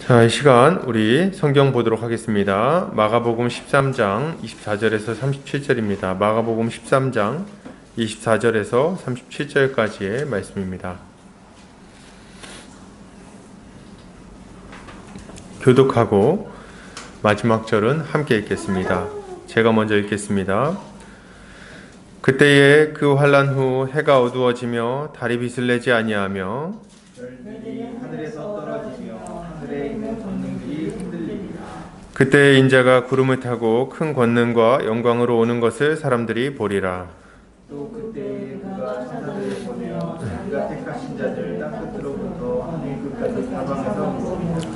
자, 이 시간 우리 성경 보도록 하겠습니다. 마가복음 13장 24절에서 37절입니다. 마가복음 13장 24절에서 37절까지의 말씀입니다. 교독하고 마지막 절은 함께 읽겠습니다. 제가 먼저 읽겠습니다. 그때에 그 환란 후 해가 어두워지며 달이 빛을 내지 아니하며 별들이 하늘에서 떨어지며 하늘에 있는 권능들이 흔들립니다. 그때 인자가 구름을 타고 큰 권능과 영광으로 오는 것을 사람들이 보리라. 또 그때 그가 천사들을 보내어 자기가 택하신 자들 땅 끝으로부터 하늘 끝까지 사방에서 모읍니다.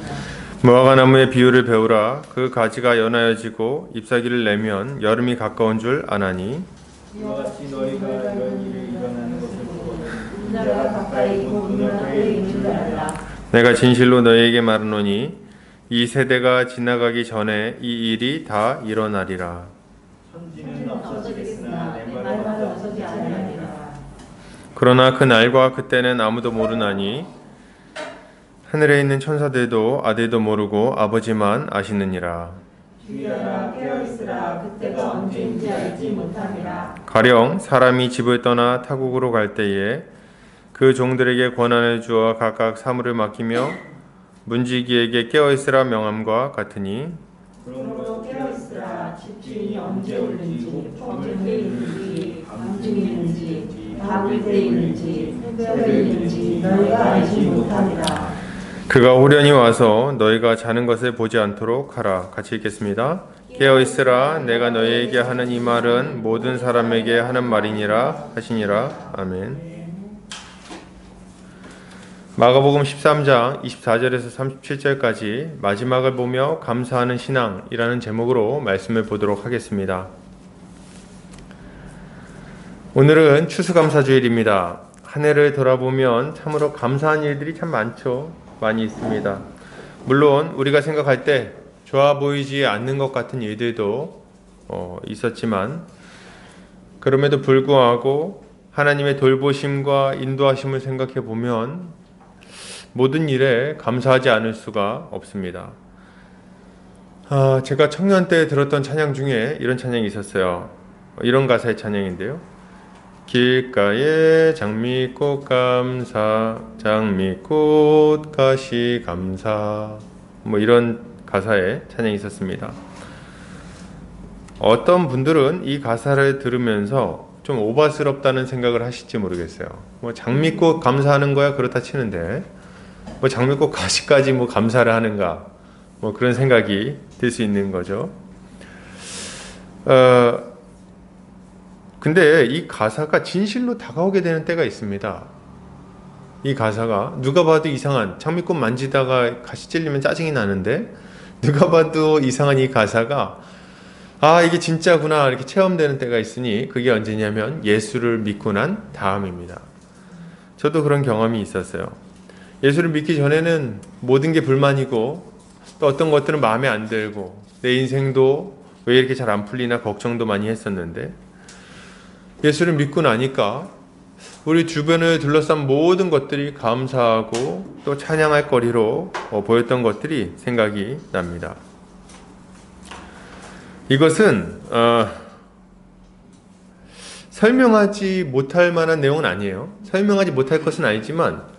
무화과 나무의 비유를 배우라. 그 가지가 연하여지고 잎사귀를 내면 여름이 가까운 줄 아나니 이와 같이 너희가 이런 일이 일어나는 것을 보거든 인자가 가까이 곧 눈 앞에 있는 줄 알라. 내가 진실로 너희에게 말하노니 이 세대가 지나가기 전에 이 일이 다 일어나리라. 천지는 없어지겠으나 내 말은 없어지지 아니하리라. 그러나 그 날과 그때는 아무도 모르나니 하늘에 있는 천사들도 아들도 모르고 아버지만 아시느니라. 주의하라 깨어있으라 그때가 언제인지 알지 못함이라. 가령 사람이 집을 떠나 타국으로 갈 때에 그 종들에게 권한을 주어 각각 사물을 맡기며 문지기에게 깨어있으라 명함과 같으니 그러므로 깨어있으라 집주인이 언제 올는지 언제 있는지 밤중에 있는지 밤일 때 있는지 새벽에 있는지 너희가 알지 못하리라. 그가 호련히 와서 너희가 자는 것을 보지 않도록 하라. 같이 읽겠습니다. 깨어있으라 내가 너희에게 하는 이 말은 모든 사람에게 하는 말이니라 하시니라. 아멘. 마가복음 13장 24절에서 37절까지 마지막을 보며 감사하는 신앙이라는 제목으로 말씀을 보도록 하겠습니다. 오늘은 추수감사주일입니다. 한 해를 돌아보면 참으로 감사한 일들이 참 많이 있습니다. 물론 우리가 생각할 때 좋아 보이지 않는 것 같은 일들도 있었지만 그럼에도 불구하고 하나님의 돌보심과 인도하심을 생각해 보면 모든 일에 감사하지 않을 수가 없습니다. 제가 청년 때 들었던 찬양 중에 이런 찬양이 있었어요. 이런 가사의 찬양인데요. 길가에 장미꽃 감사, 장미꽃 가시 감사, 이런 가사의 찬양이 있었습니다. 어떤 분들은 이 가사를 들으면서 좀 오바스럽다는 생각을 하실지 모르겠어요. 장미꽃 감사하는 거야 그렇다 치는데 장미꽃 가시까지 감사를 하는가 그런 생각이 들 수 있는 거죠. 근데 이 가사가 진실로 다가오게 되는 때가 있습니다. 이 가사가 누가 봐도 이상한, 장미꽃 만지다가 가시 찔리면 짜증이 나는데 누가 봐도 이상한 이 가사가 이게 진짜구나 이렇게 체험되는 때가 있으니 그게 언제냐면 예수를 믿고 난 다음입니다. 저도 그런 경험이 있었어요. 예수를 믿기 전에는 모든 게 불만이고 또 어떤 것들은 마음에 안 들고 내 인생도 왜 이렇게 잘 안 풀리나 걱정도 많이 했었는데 예수를 믿고 나니까 우리 주변을 둘러싼 모든 것들이 감사하고 또 찬양할 거리로 보였던 것들이 생각이 납니다. 이것은 설명하지 못할 만한 내용은 아니에요. 설명하지 못할 것은 아니지만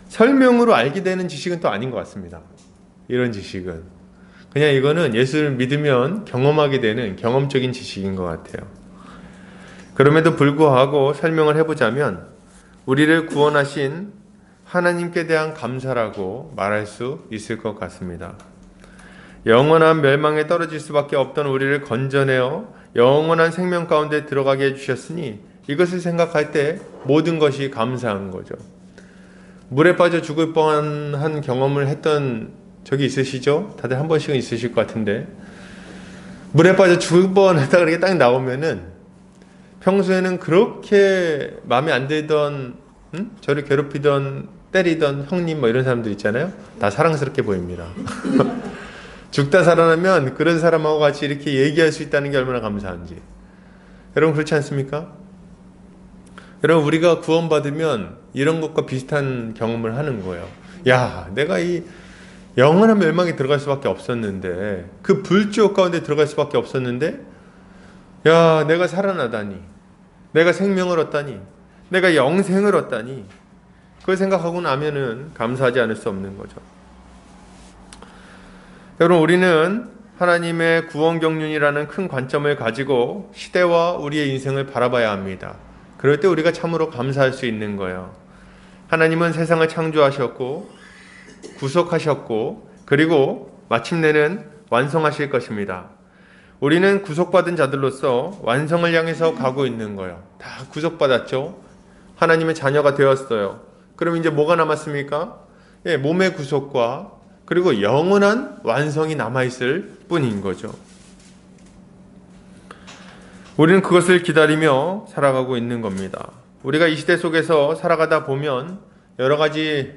설명으로 알게 되는 지식은 또 아닌 것 같습니다. 이런 지식은 그냥 이거는 예수를 믿으면 경험하게 되는 경험적인 지식인 것 같아요. 그럼에도 불구하고 설명을 해보자면 우리를 구원하신 하나님께 대한 감사라고 말할 수 있을 것 같습니다. 영원한 멸망에 떨어질 수밖에 없던 우리를 건져내어 영원한 생명 가운데 들어가게 해주셨으니 이것을 생각할 때 모든 것이 감사한 거죠. 물에 빠져 죽을 뻔한 경험을 했던 적이 있으시죠? 다들 한 번씩은 있으실 것 같은데 물에 빠져 죽을 뻔하다가 이렇게 딱 나오면은 평소에는 그렇게 마음에 안 들던 저를 괴롭히던 때리던 형님 이런 사람들 있잖아요. 다 사랑스럽게 보입니다. 죽다 살아나면 그런 사람하고 같이 이렇게 얘기할 수 있다는 게 얼마나 감사한지. 여러분 그렇지 않습니까? 여러분 우리가 구원받으면 이런 것과 비슷한 경험을 하는 거예요. 야, 내가 이 영원한 멸망에 들어갈 수밖에 없었는데, 그 불지옥 가운데 들어갈 수밖에 없었는데, 야, 내가 살아나다니, 내가 생명을 얻다니, 내가 영생을 얻다니, 그걸 생각하고 나면은 감사하지 않을 수 없는 거죠. 여러분, 우리는 하나님의 구원 경륜이라는 큰 관점을 가지고 시대와 우리의 인생을 바라봐야 합니다. 그럴 때 우리가 참으로 감사할 수 있는 거예요. 하나님은 세상을 창조하셨고 구속하셨고 그리고 마침내는 완성하실 것입니다. 우리는 구속받은 자들로서 완성을 향해서 가고 있는 거예요. 다 구속받았죠. 하나님의 자녀가 되었어요. 그럼 이제 뭐가 남았습니까? 예, 몸의 구속과 그리고 영원한 완성이 남아있을 뿐인 거죠. 우리는 그것을 기다리며 살아가고 있는 겁니다. 우리가 이 시대 속에서 살아가다 보면 여러 가지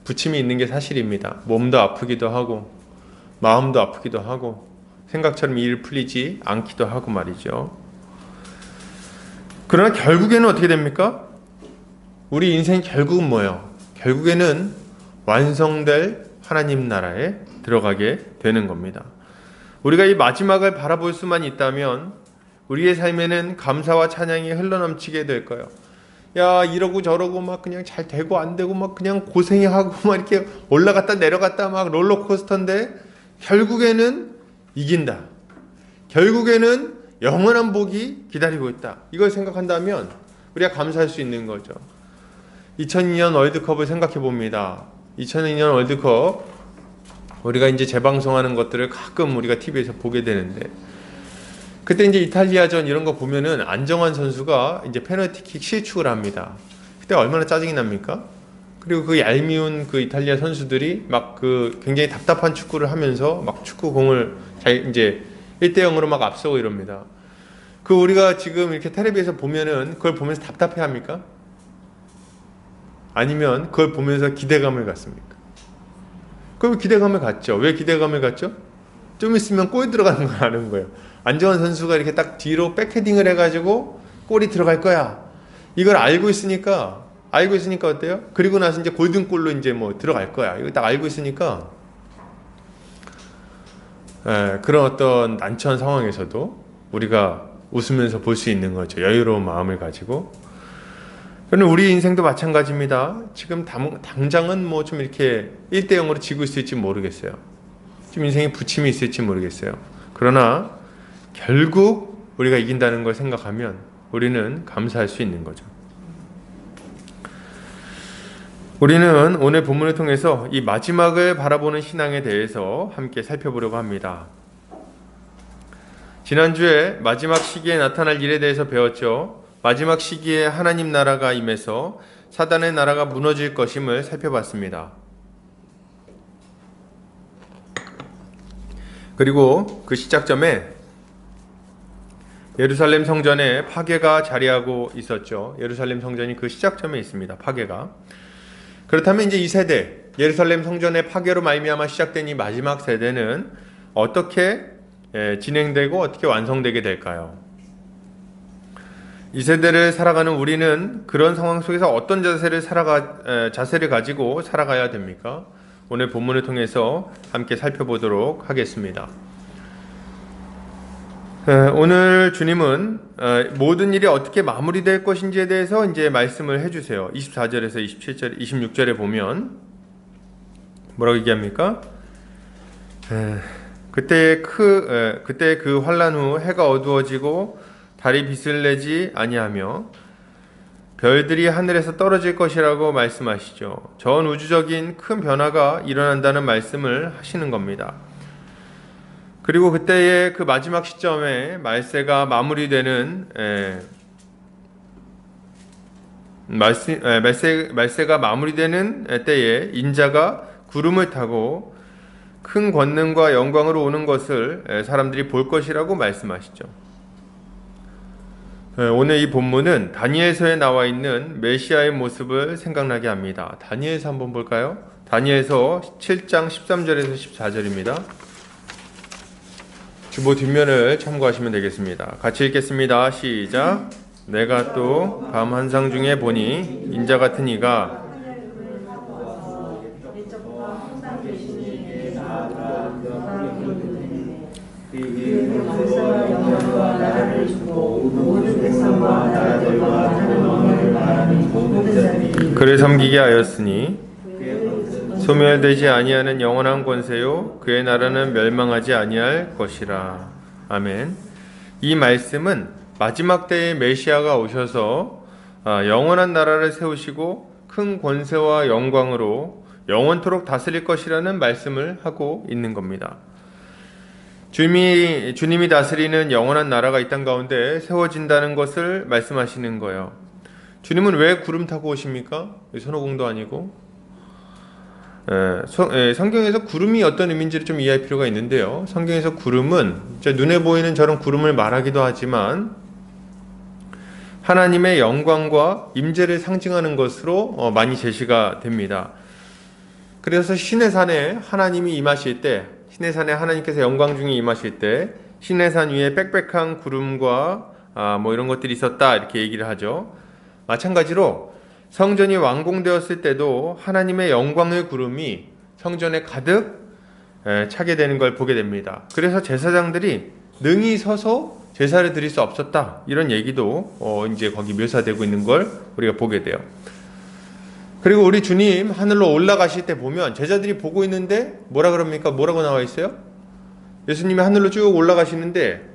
부침이 있는 게 사실입니다. 몸도 아프기도 하고 마음도 아프기도 하고 생각처럼 일 풀리지 않기도 하고 말이죠. 그러나 결국에는 어떻게 됩니까? 우리 인생 결국은 뭐예요? 결국에는 완성될 하나님 나라에 들어가게 되는 겁니다. 우리가 이 마지막을 바라볼 수만 있다면 우리의 삶에는 감사와 찬양이 흘러넘치게 될 거예요. 야, 이러고 저러고 막 그냥 잘 되고 안 되고 막 그냥 고생하고 막 이렇게 올라갔다 내려갔다 막 롤러코스터인데 결국에는 이긴다. 결국에는 영원한 복이 기다리고 있다. 이걸 생각한다면 우리가 감사할 수 있는 거죠. 2002년 월드컵을 생각해 봅니다. 2002년 월드컵 우리가 이제 재방송하는 것들을 가끔 우리가 TV에서 보게 되는데 그때 이제 이탈리아전 이런 거 보면은 안정환 선수가 이제 페널티킥 실축을 합니다. 그때 얼마나 짜증이 납니까? 그리고 그 얄미운 그 이탈리아 선수들이 막 그 굉장히 답답한 축구를 하면서 막 축구공을 이제 1대0으로 막 앞서고 이럽니다. 그 우리가 지금 이렇게 텔레비에서 보면은 그걸 보면서 답답해 합니까? 아니면 그걸 보면서 기대감을 갖습니까? 그럼 기대감을 갖죠. 왜 기대감을 갖죠? 좀 있으면 골 들어가는 걸 아는 거예요. 안정환 선수가 이렇게 딱 뒤로 백헤딩을 해가지고 골이 들어갈 거야. 이걸 알고 있으니까 어때요? 그리고 나서 이제 골든골로 이제 뭐 들어갈 거야. 이거 딱 알고 있으니까 그런 어떤 난처한 상황에서도 우리가 웃으면서 볼 수 있는 거죠. 여유로운 마음을 가지고. 그런데 우리 인생도 마찬가지입니다. 지금 당장은 뭐 좀 이렇게 1대0으로 지고 있을지 모르겠어요. 지금 인생에 부침이 있을지 모르겠어요. 그러나 결국 우리가 이긴다는 걸 생각하면 우리는 감사할 수 있는 거죠. 우리는 오늘 본문을 통해서 이 마지막을 바라보는 신앙에 대해서 함께 살펴보려고 합니다. 지난주에 마지막 시기에 나타날 일에 대해서 배웠죠. 마지막 시기에 하나님 나라가 임해서 사단의 나라가 무너질 것임을 살펴봤습니다. 그리고 그 시작점에 예루살렘 성전에 파괴가 자리하고 있었죠. 예루살렘 성전이 그 시작점에 있습니다. 파괴가. 그렇다면 이제 이 세대, 예루살렘 성전의 파괴로 말미암아 시작된 이 마지막 세대는 어떻게 진행되고 어떻게 완성되게 될까요? 이 세대를 살아가는 우리는 그런 상황 속에서 어떤 자세를 가지고 살아가야 됩니까? 오늘 본문을 통해서 함께 살펴보도록 하겠습니다. 오늘 주님은 모든 일이 어떻게 마무리될 것인지에 대해서 이제 말씀을 해주세요. 24절에서 27절, 26절에 보면 뭐라고 얘기합니까? 그때 그 환난 후 해가 어두워지고 달이 빛을 내지 아니하며 별들이 하늘에서 떨어질 것이라고 말씀하시죠. 전 우주적인 큰 변화가 일어난다는 말씀을 하시는 겁니다. 그리고 그때의 그 마지막 시점에 말세가 마무리되는 말세가 마무리되는 때에 인자가 구름을 타고 큰 권능과 영광으로 오는 것을 사람들이 볼 것이라고 말씀하시죠. 오늘 이 본문은 다니엘서에 나와 있는 메시아의 모습을 생각나게 합니다. 다니엘서 한번 볼까요? 다니엘서 7장 13절에서 14절입니다. 주보 뒷면을 참고하시면 되겠습니다. 같이 읽겠습니다. 시작. 내가 또 밤 환상 중에 보니 인자 같은 이가 되시니 나아가 그가 그리되네. 그에게 권세와 영광과 나라를 주고 모든 백성과 나라들과 하는 언어를 말하는 모든 자들이 그를 섬기게 하였으니 소멸되지 아니하는 영원한 권세요 그의 나라는 멸망하지 아니할 것이라. 아멘. 이 말씀은 마지막 때에 메시아가 오셔서 영원한 나라를 세우시고 큰 권세와 영광으로 영원토록 다스릴 것이라는 말씀을 하고 있는 겁니다. 주님이 다스리는 영원한 나라가 이 땅 가운데 세워진다는 것을 말씀하시는 거예요. 주님은 왜 구름 타고 오십니까? 손오공도 아니고. 성경에서 구름이 어떤 의미인지를 좀 이해할 필요가 있는데요. 성경에서 구름은 눈에 보이는 저런 구름을 말하기도 하지만 하나님의 영광과 임재를 상징하는 것으로 많이 제시가 됩니다. 그래서 시내산에 하나님이 임하실 때, 시내산에 하나님께서 영광 중에 임하실 때 시내산 위에 빽빽한 구름과 뭐 이런 것들이 있었다 이렇게 얘기를 하죠. 마찬가지로 성전이 완공되었을 때도 하나님의 영광의 구름이 성전에 가득 차게 되는 걸 보게 됩니다. 그래서 제사장들이 능히 서서 제사를 드릴 수 없었다 이런 얘기도 이제 거기 묘사되고 있는 걸 우리가 보게 돼요. 그리고 우리 주님 하늘로 올라가실 때 보면 제자들이 보고 있는데 뭐라 그럽니까? 뭐라고 나와 있어요? 예수님이 하늘로 쭉 올라가시는데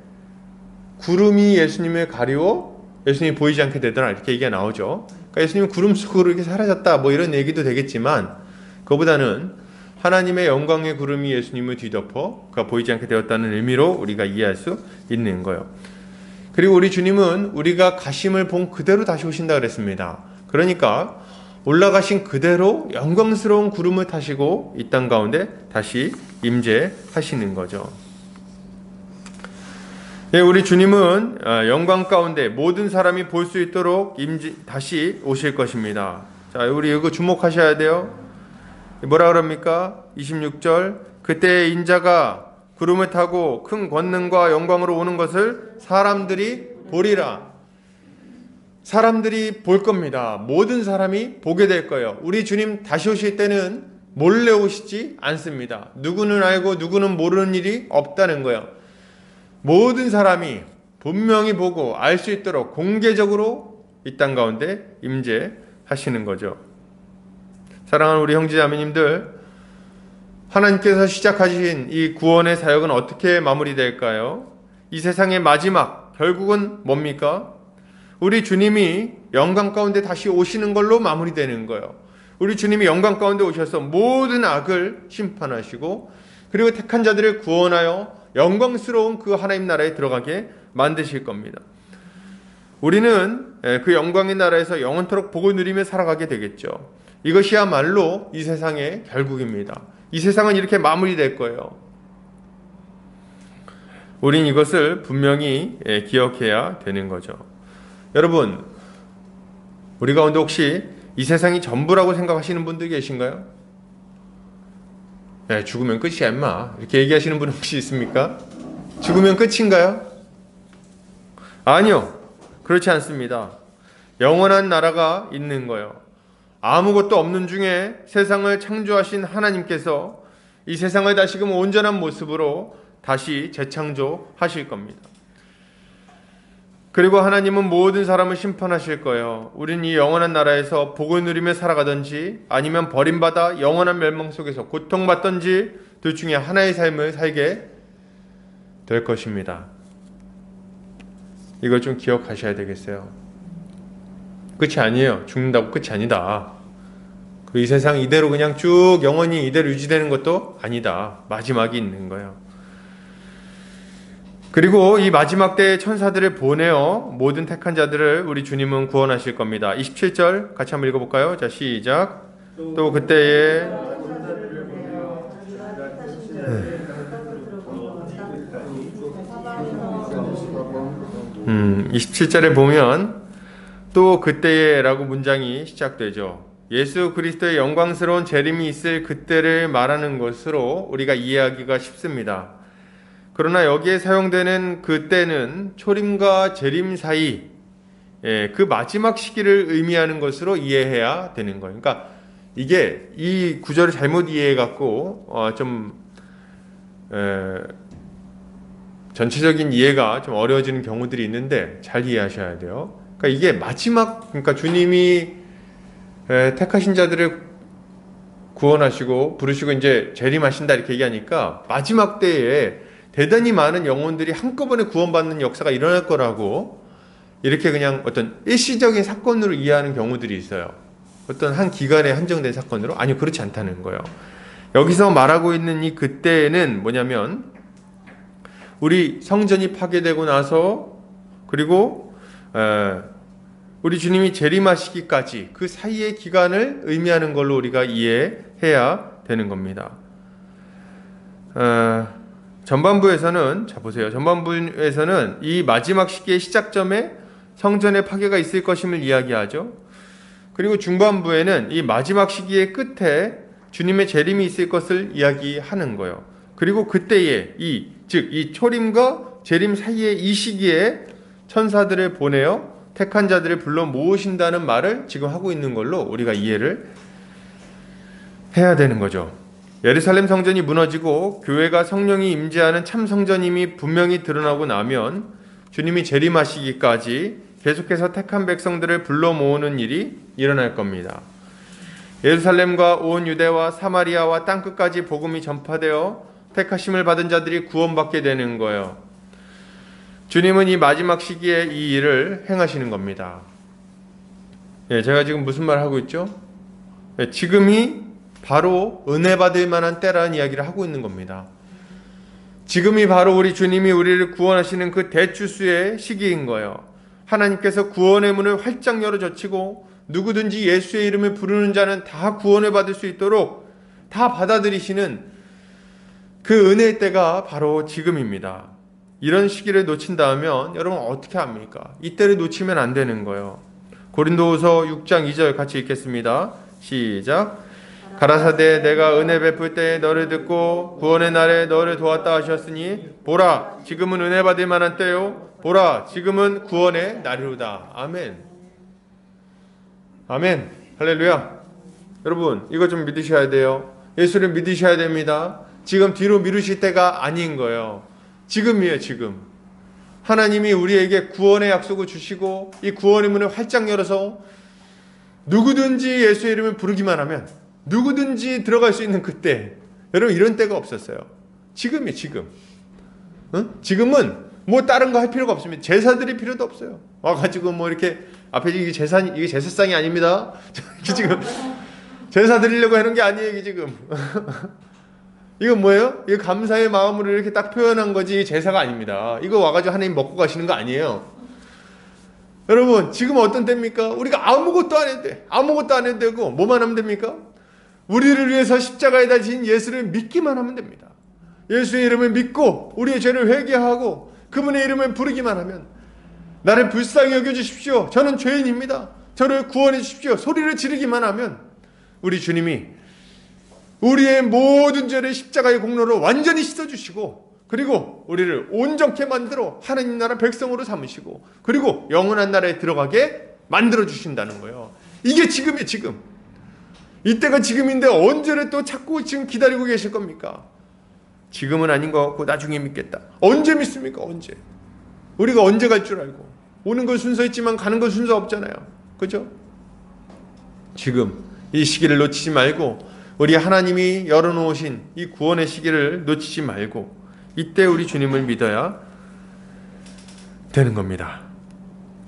구름이 예수님을 가리워 예수님이 보이지 않게 되더라 이렇게 얘기가 나오죠. 그러니까 예수님은 구름 속으로 이렇게 사라졌다 뭐 이런 얘기도 되겠지만 그거보다는 하나님의 영광의 구름이 예수님을 뒤덮어 그가 보이지 않게 되었다는 의미로 우리가 이해할 수 있는 거예요. 그리고 우리 주님은 우리가 가심을 본 그대로 다시 오신다 그랬습니다. 그러니까 올라가신 그대로 영광스러운 구름을 타시고 이 땅 가운데 다시 임재하시는 거죠. 우리 주님은 영광 가운데 모든 사람이 볼 수 있도록 다시 오실 것입니다. 자, 우리 이거 주목하셔야 돼요. 뭐라 그럽니까? 26절 그때 인자가 구름을 타고 큰 권능과 영광으로 오는 것을 사람들이 보리라. 사람들이 볼 겁니다. 모든 사람이 보게 될 거예요. 우리 주님 다시 오실 때는 몰래 오시지 않습니다. 누구는 알고 누구는 모르는 일이 없다는 거예요. 모든 사람이 분명히 보고 알 수 있도록 공개적으로 이 땅 가운데 임재하시는 거죠. 사랑하는 우리 형제자매님들, 하나님께서 시작하신 이 구원의 사역은 어떻게 마무리될까요? 이 세상의 마지막 결국은 뭡니까? 우리 주님이 영광 가운데 다시 오시는 걸로 마무리되는 거예요. 우리 주님이 영광 가운데 오셔서 모든 악을 심판하시고 그리고 택한 자들을 구원하여 영광스러운 그 하나님 나라에 들어가게 만드실 겁니다. 우리는 그 영광의 나라에서 영원토록 복을 누리며 살아가게 되겠죠. 이것이야말로 이 세상의 결국입니다. 이 세상은 이렇게 마무리될 거예요. 우린 이것을 분명히 기억해야 되는 거죠. 여러분, 우리 가운데 혹시 이 세상이 전부라고 생각하시는 분들 계신가요? 죽으면 끝이야 임마 이렇게 얘기하시는 분 혹시 있습니까? 죽으면 끝인가요? 아니요, 그렇지 않습니다. 영원한 나라가 있는 거예요. 아무것도 없는 중에 세상을 창조하신 하나님께서 이 세상을 다시금 온전한 모습으로 다시 재창조하실 겁니다. 그리고 하나님은 모든 사람을 심판하실 거예요. 우린 이 영원한 나라에서 복을 누리며 살아가든지 아니면 버림받아 영원한 멸망 속에서 고통받든지 둘 중에 하나의 삶을 살게 될 것입니다. 이걸 좀 기억하셔야 되겠어요. 끝이 아니에요. 죽는다고 끝이 아니다. 이 세상 이대로 그냥 쭉 영원히 이대로 유지되는 것도 아니다. 마지막이 있는 거예요. 그리고 이 마지막 때의 천사들을 보내어 모든 택한 자들을 우리 주님은 구원하실 겁니다. 27절 같이 한번 읽어볼까요? 자, 시작. 또 그때에 27절에 보면 또 그때에 라고 문장이 시작되죠. 예수 그리스도의 영광스러운 재림이 있을 그때를 말하는 것으로 우리가 이해하기가 쉽습니다. 그러나 여기에 사용되는 그때는 초림과 재림 사이 그 마지막 시기를 의미하는 것으로 이해해야 되는 거예요. 그러니까 이게 이 구절을 잘못 이해해갖고 전체적인 이해가 좀 어려워지는 경우들이 있는데 잘 이해하셔야 돼요. 그러니까 이게 마지막, 그러니까 주님이 택하신 자들을 구원하시고 부르시고 이제 재림하신다 이렇게 얘기하니까 마지막 때에 대단히 많은 영혼들이 한꺼번에 구원받는 역사가 일어날 거라고 이렇게 그냥 어떤 일시적인 사건으로 이해하는 경우들이 있어요. 어떤 한 기간에 한정된 사건으로. 아니요, 그렇지 않다는 거예요. 여기서 말하고 있는 이 그때는 뭐냐면 우리 성전이 파괴되고 나서 그리고 우리 주님이 재림하시기까지 그 사이의 기간을 의미하는 걸로 우리가 이해해야 되는 겁니다. 전반부에서는 자 보세요. 전반부에서는 이 마지막 시기의 시작점에 성전의 파괴가 있을 것임을 이야기하죠. 그리고 중반부에는 이 마지막 시기의 끝에 주님의 재림이 있을 것을 이야기하는 거예요. 그리고 그때에 이 초림과 재림 사이의 이 시기에 천사들을 보내어 택한 자들을 불러 모으신다는 말을 지금 하고 있는 걸로 우리가 이해를 해야 되는 거죠. 예루살렘 성전이 무너지고 교회가 성령이 임재하는 참 성전임이 분명히 드러나고 나면 주님이 재림하시기까지 계속해서 택한 백성들을 불러 모으는 일이 일어날 겁니다. 예루살렘과 온 유대와 사마리아와 땅끝까지 복음이 전파되어 택하심을 받은 자들이 구원받게 되는 거예요. 주님은 이 마지막 시기에 이 일을 행하시는 겁니다. 제가 지금 무슨 말 하고 있죠? 지금이 바로 은혜 받을 만한 때라는 이야기를 하고 있는 겁니다. 지금이 바로 우리 주님이 우리를 구원하시는 그 대추수의 시기인 거예요. 하나님께서 구원의 문을 활짝 열어젖히고 누구든지 예수의 이름을 부르는 자는 다 구원을 받을 수 있도록 다 받아들이시는 그 은혜의 때가 바로 지금입니다. 이런 시기를 놓친다면 여러분 어떻게 합니까? 이때를 놓치면 안 되는 거예요. 고린도후서 6장 2절 같이 읽겠습니다. 시작. 가라사대 내가 은혜 베풀 때에 너를 듣고 구원의 날에 너를 도왔다 하셨으니 보라 지금은 은혜 받을 만한 때요 보라 지금은 구원의 날이로다. 아멘. 아멘. 할렐루야. 여러분 이거 좀 믿으셔야 돼요. 예수를 믿으셔야 됩니다. 지금 뒤로 미루실 때가 아닌 거예요. 지금이에요. 지금 하나님이 우리에게 구원의 약속을 주시고 이 구원의 문을 활짝 열어서 누구든지 예수의 이름을 부르기만 하면 누구든지 들어갈 수 있는 그때, 여러분 이런 때가 없었어요. 지금이에요. 지금. 지금은 뭐 다른 거 할 필요가 없습니다. 제사 드릴 필요도 없어요. 와가지고 뭐 이렇게 앞에 이게 제사상이 아닙니다. 지금 제사 드리려고 하는 게 아니에요. 이게 지금. 이건 뭐예요? 이거 감사의 마음으로 이렇게 딱 표현한 거지 제사가 아닙니다. 이거 와가지고 하나님 먹고 가시는 거 아니에요. 여러분 지금 어떤 때입니까? 우리가 아무것도 안 해도 돼. 아무것도 안 해도 되고 뭐만 하면 됩니까? 우리를 위해서 십자가에 달리신 예수를 믿기만 하면 됩니다. 예수의 이름을 믿고 우리의 죄를 회개하고 그분의 이름을 부르기만 하면 나를 불쌍히 여겨주십시오. 저는 죄인입니다. 저를 구원해 주십시오. 소리를 지르기만 하면 우리 주님이 우리의 모든 죄를 십자가의 공로로 완전히 씻어주시고 그리고 우리를 온전케 만들어 하나님 나라 백성으로 삼으시고 그리고 영원한 나라에 들어가게 만들어 주신다는 거예요. 이게 지금이에요. 지금. 이때가 지금인데 언제를 또 찾고 지금 기다리고 계실 겁니까? 지금은 아닌 것 같고 나중에 믿겠다. 언제 믿습니까? 언제? 우리가 언제 갈 줄 알고 오는 건 순서 있지만 가는 건 순서 없잖아요. 그죠? 지금 이 시기를 놓치지 말고 우리 하나님이 열어놓으신 이 구원의 시기를 놓치지 말고 이때 우리 주님을 믿어야 되는 겁니다.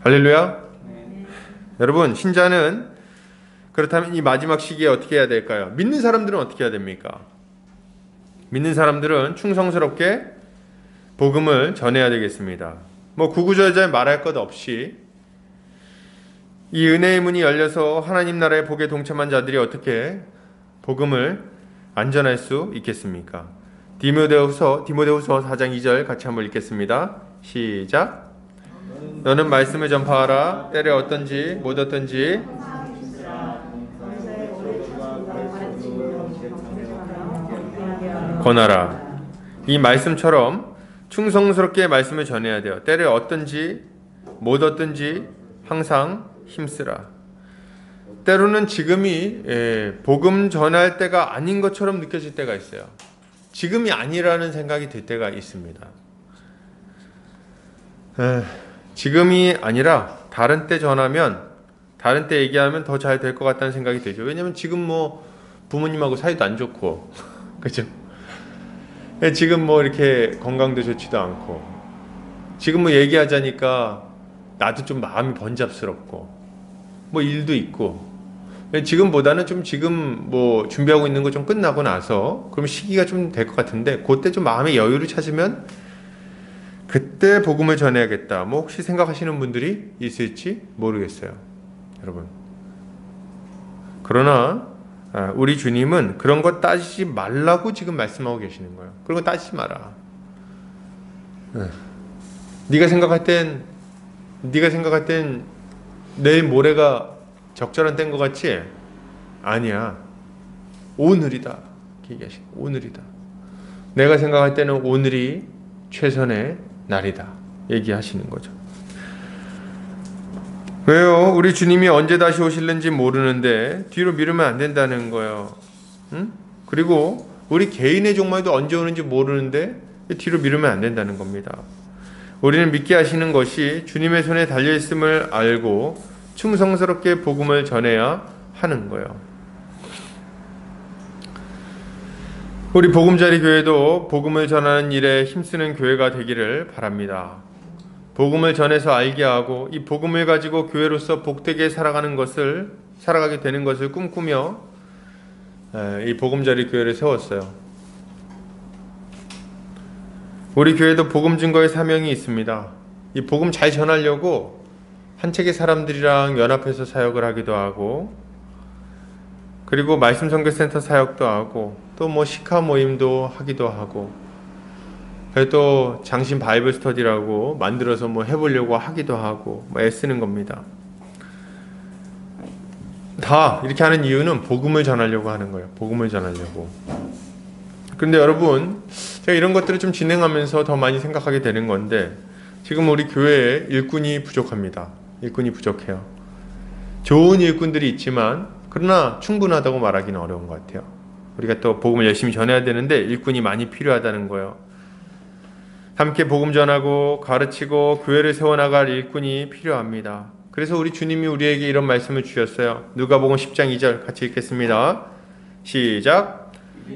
할렐루야. 여러분 신자는 그렇다면 이 마지막 시기에 어떻게 해야 될까요? 믿는 사람들은 어떻게 해야 됩니까? 믿는 사람들은 충성스럽게 복음을 전해야 되겠습니다. 뭐 구구절절 말할 것 없이 이 은혜의 문이 열려서 하나님 나라의 복에 동참한 자들이 어떻게 복음을 안전할 수 있겠습니까? 디모데후서 4장 2절 같이 한번 읽겠습니다. 시작. 너는 말씀을 전파하라. 때를 어떤지 못 어떤지 권하라. 이 말씀처럼 충성스럽게 말씀을 전해야 돼요. 때를 어떤지 못 어떤지 항상 힘쓰라. 때로는 지금이 복음 전할 때가 아닌 것처럼 느껴질 때가 있어요. 지금이 아니라는 생각이 들 때가 있습니다. 지금이 아니라 다른 때 전하면, 다른 때 얘기하면 더 잘 될 것 같다는 생각이 들죠. 왜냐면 지금 뭐 부모님하고 사이도 안 좋고 그죠? 지금 뭐 이렇게 건강도 좋지도 않고, 지금 뭐 얘기하자니까 나도 좀 마음이 번잡스럽고, 뭐 일도 있고, 지금보다는 좀 지금 뭐 준비하고 있는 거 좀 끝나고 나서 그럼 시기가 좀 될 것 같은데, 그때 좀 마음의 여유를 찾으면 그때 복음을 전해야겠다. 뭐 혹시 생각하시는 분들이 있을지 모르겠어요, 여러분. 그러나 우리 주님은 그런 거 따지지 말라고 지금 말씀하고 계시는 거예요. 그런 거 따지지 마라. 네가 생각할 땐 내일 모레가 적절한 때인 것 같지? 아니야. 오늘이다. 이렇게 얘기하시는 거예요. 오늘이다. 내가 생각할 때는 오늘이 최선의 날이다. 얘기하시는 거죠. 왜요? 우리 주님이 언제 다시 오실는지 모르는데 뒤로 미루면 안 된다는 거예요. 응? 그리고 우리 개인의 종말도 언제 오는지 모르는데 뒤로 미루면 안 된다는 겁니다. 우리는 믿게 하시는 것이 주님의 손에 달려있음을 알고 충성스럽게 복음을 전해야 하는 거예요. 우리 보금자리 교회도 복음을 전하는 일에 힘쓰는 교회가 되기를 바랍니다. 복음을 전해서 알게 하고 이 복음을 가지고 교회로서 복되게 살아가게 되는 것을 꿈꾸며 이 보금자리 교회를 세웠어요. 우리 교회도 복음 증거의 사명이 있습니다. 이 복음 잘 전하려고 한 책의 사람들이랑 연합해서 사역을 하기도 하고, 그리고 말씀 선교센터 사역도 하고, 또 뭐 시카 모임도 하기도 하고, 또 장신 바이블 스터디라고 만들어서 뭐 해보려고 하기도 하고, 뭐 애쓰는 겁니다. 다 이렇게 하는 이유는 복음을 전하려고 하는 거예요. 복음을 전하려고. 그런데 여러분, 제가 이런 것들을 좀 진행하면서 더 많이 생각하게 되는 건데, 지금 우리 교회에 일꾼이 부족합니다. 일꾼이 부족해요. 좋은 일꾼들이 있지만 그러나 충분하다고 말하기는 어려운 것 같아요. 우리가 또 복음을 열심히 전해야 되는데 일꾼이 많이 필요하다는 거예요. 함께 복음 전하고 가르치고 교회를 세워나갈 일꾼이 필요합니다. 그래서 우리 주님이 우리에게 이런 말씀을 주셨어요. 누가복음 10장 2절 같이 읽겠습니다. 시작.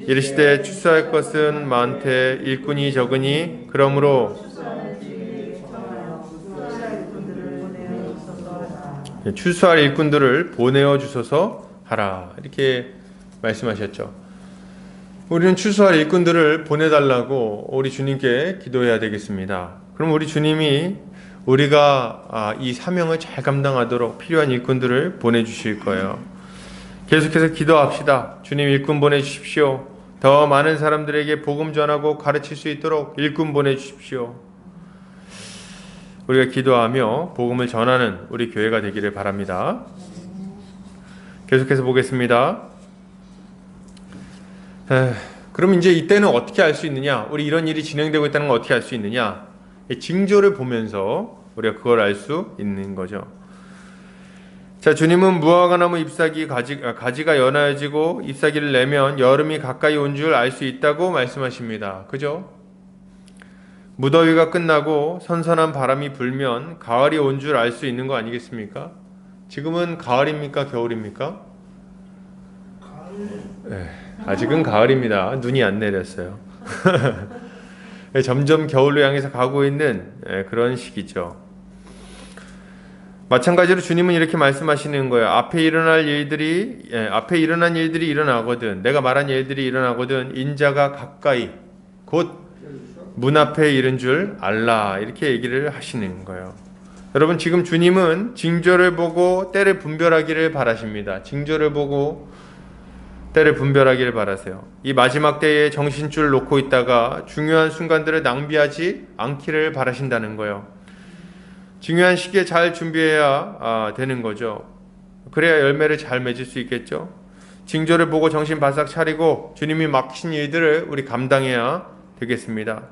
이르시되 추수할 것은 많되 일꾼이 적으니 그러므로 추수할 일꾼들을 보내어 주소서 하라. 이렇게 말씀하셨죠. 우리는 추수할 일꾼들을 보내달라고 우리 주님께 기도해야 되겠습니다. 그럼 우리 주님이 우리가 이 사명을 잘 감당하도록 필요한 일꾼들을 보내주실 거예요. 계속해서 기도합시다. 주님 일꾼 보내주십시오. 더 많은 사람들에게 복음 전하고 가르칠 수 있도록 일꾼 보내주십시오. 우리가 기도하며 복음을 전하는 우리 교회가 되기를 바랍니다. 계속해서 보겠습니다. 그럼 이제 이때는 어떻게 알 수 있느냐? 우리 이런 일이 진행되고 있다는 걸 어떻게 알 수 있느냐? 징조를 보면서 우리가 그걸 알 수 있는 거죠. 자, 주님은 무화과나무 잎사귀 가지가 연하여지고 잎사귀를 내면 여름이 가까이 온 줄 알 수 있다고 말씀하십니다. 그죠? 무더위가 끝나고 선선한 바람이 불면 가을이 온 줄 알 수 있는 거 아니겠습니까? 지금은 가을입니까? 겨울입니까? 아직은 가을입니다. 눈이 안 내렸어요. 점점 겨울로 향해서 가고 있는 그런 시기죠. 마찬가지로 주님은 이렇게 말씀하시는 거예요. 앞에 일어난 일들이 일어나거든, 내가 말한 일들이 일어나거든 인자가 가까이 곧 문 앞에 이른 줄 알라. 이렇게 얘기를 하시는 거예요. 여러분, 지금 주님은 징조를 보고 때를 분별하기를 바라십니다. 징조를 보고 때를 분별하기를 바라세요. 이 마지막 때에 정신줄 놓고 있다가 중요한 순간들을 낭비하지 않기를 바라신다는 거예요. 중요한 시기에 잘 준비해야 되는 거죠. 그래야 열매를 잘 맺을 수 있겠죠. 징조를 보고 정신 바싹 차리고 주님이 맡기신 일들을 우리 감당해야 되겠습니다.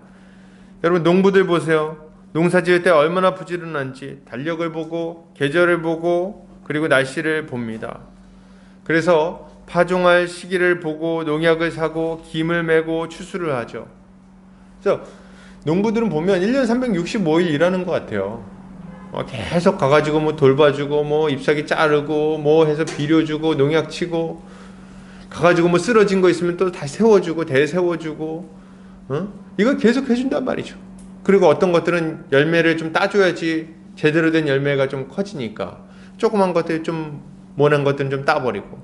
여러분, 농부들 보세요. 농사 지을 때 얼마나 부지런한지 달력을 보고 계절을 보고 그리고 날씨를 봅니다. 그래서 파종할 시기를 보고 농약을 사고 김을 메고 추수를 하죠. 그래서 농부들은 보면 1년 365일 일하는 것 같아요. 계속 가가지고 뭐 돌봐주고 뭐 잎사귀 자르고 뭐 해서 비료주고 농약 치고 가가지고 뭐 쓰러진 거 있으면 또 다시 세워주고 대세워주고 이거 계속 해준단 말이죠. 그리고 어떤 것들은 열매를 좀 따줘야지 제대로 된 열매가 좀 커지니까 조그만 것들 좀 모난 것들은 좀 따버리고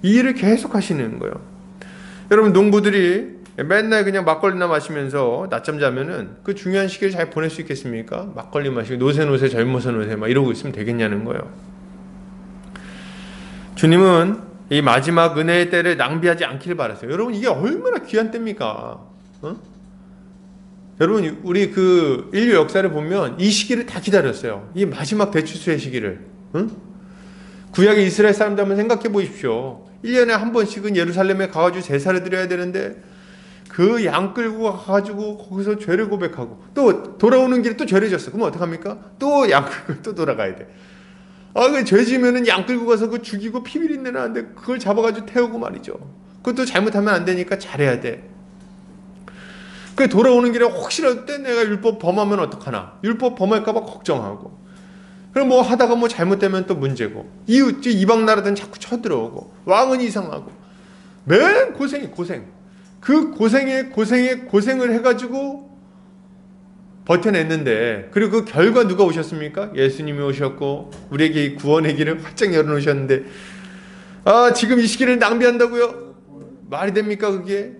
이 일을 계속 하시는 거예요. 여러분 농부들이 맨날 그냥 막걸리나 마시면서 낮잠 자면은 그 중요한 시기를 잘 보낼 수 있겠습니까? 막걸리 마시고 노세 젊어서 노세 막 이러고 있으면 되겠냐는 거예요. 주님은 이 마지막 은혜의 때를 낭비하지 않기를 바라세요. 여러분 이게 얼마나 귀한 때입니까? 여러분 우리 그 인류 역사를 보면 이 시기를 다 기다렸어요. 이 마지막 대추수의 시기를. 구약의 이스라엘 사람들 한번 생각해 보십시오. 1년에 한 번씩은 예루살렘에 가가지고 제사를 드려야 되는데 그 양 끌고 가가지고 거기서 죄를 고백하고 또 돌아오는 길에 또 죄를 졌어. 그럼 어떡합니까? 또 양 끌고 또 돌아가야 돼. 그 죄 지면은 양 끌고 가서 그 죽이고 피비린내 나는데 그걸 잡아가지고 태우고 말이죠. 그것도 잘못하면 안 되니까 잘해야 돼. 그 돌아오는 길에 혹시라도 때 내가 율법 범하면 어떡하나. 율법 범할까봐 걱정하고. 그럼 뭐 하다가 뭐 잘못되면 또 문제고. 이방 나라들은 자꾸 쳐들어오고. 왕은 이상하고. 맨 고생. 그 고생을 해가지고 버텨냈는데, 그리고 그 결과 누가 오셨습니까? 예수님이 오셨고 우리에게 이 구원의 길을 활짝 열어놓으셨는데 지금 이 시기를 낭비한다고요? 말이 됩니까 그게?